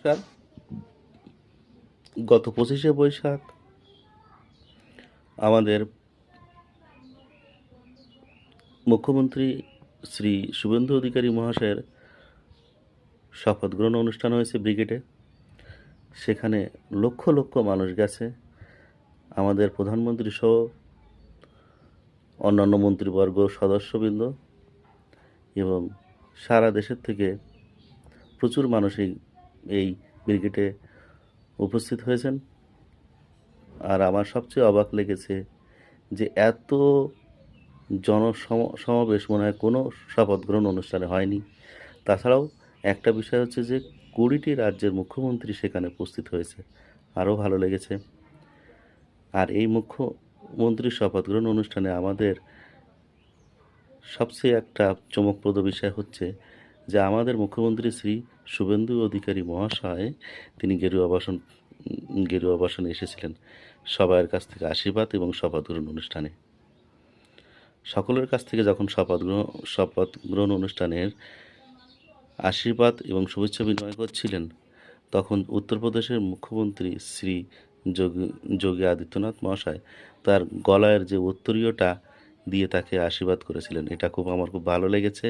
নমস্কার। গত 25শে বৈশাখ আমাদের মুখ্যমন্ত্রী শ্রী শুভেন্দু অধিকারী মহাশয়ের শপথ গ্রহণ অনুষ্ঠান হয়েছে ব্রিগেডে। সেখানে লক্ষ লক্ষ মানুষ গেছে। আমাদের প্রধানমন্ত্রী সহ অন্যান্য মন্ত্রীবর্গ, সদস্যবৃন্দ এবং সারা দেশের থেকে প্রচুর মানুষ এই ব্রিগেডে উপস্থিত হয়েছেন। আর আমার সবচেয়ে অবাক লেগেছে যে এত জনসমাবেশ মনে হয় কোনো শপথ গ্রহণ অনুষ্ঠানে হয়নি। তাছাড়াও একটা বিষয় হচ্ছে যে 20টি রাজ্যের মুখ্যমন্ত্রী সেখানে উপস্থিত হয়েছে, আরও ভালো লেগেছে। আর এই মুখ্যমন্ত্রীর শপথ গ্রহণ অনুষ্ঠানে আমাদের সবচেয়ে একটা চমকপ্রদ বিষয় হচ্ছে যে আমাদের মুখ্যমন্ত্রী শ্রী শুভেন্দু অধিকারী মহাশয় তিনি গেরুয়া বসনে এসেছিলেন সবার কাছ থেকে আশীর্বাদ এবং শপথ গ্রহণ অনুষ্ঠানে। সকলের কাছ থেকে যখন শপথ গ্রহণ অনুষ্ঠানের আশীর্বাদ এবং শুভেচ্ছা বিনিময় করছিলেন, তখন উত্তরপ্রদেশের মুখ্যমন্ত্রী শ্রী যোগী আদিত্যনাথ মহাশয় তার গলায় যে উত্তরীয়টা দিয়ে তাকে আশীর্বাদ করেছিলেন। এটা আমার খুব ভালো লেগেছে।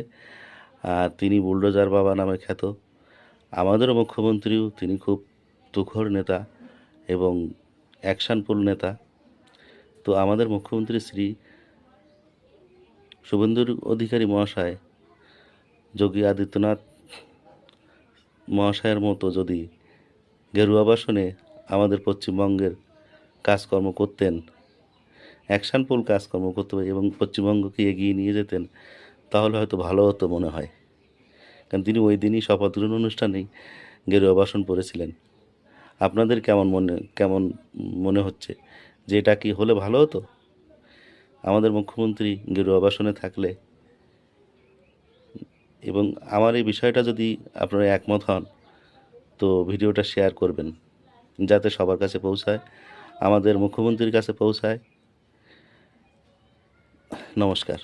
আর তিনি বুলডোজার বাবা নামে খ্যাত। আমাদেরও মুখ্যমন্ত্রীও তিনি খুব তুখোড় নেতা এবং অ্যাকশনফুল নেতা। তো আমাদের মুখ্যমন্ত্রী শ্রী শুভেন্দু অধিকারী মহাশয় যোগী আদিত্যনাথ মহাশয়ের মতো যদি গেরুয়া বাসনে আমাদের পশ্চিমবঙ্গের কাজকর্ম করতেন, অ্যাকশনফুল কাজকর্ম করতে এবং পশ্চিমবঙ্গকে এগিয়ে নিয়ে যেতেন, তাহলে হয়তো ভালো হতো মনে হয়। কারণ তিনি ওই দিনই শপথ গ্রহণ অনুষ্ঠানেই গেরুয়া বাসন পরেছিলেন। আপনাদের কেমন মনে হচ্ছে যে এটা কি হলে ভালো হতো? আমাদের মুখ্যমন্ত্রী গেরুয়া বাসনে থাকলে। এবং আমার এই বিষয়টা যদি আপনারা একমত হন, তো ভিডিওটা শেয়ার করবেন যাতে সবার কাছে পৌঁছায়, আমাদের মুখ্যমন্ত্রীর কাছে পৌঁছায়। নমস্কার।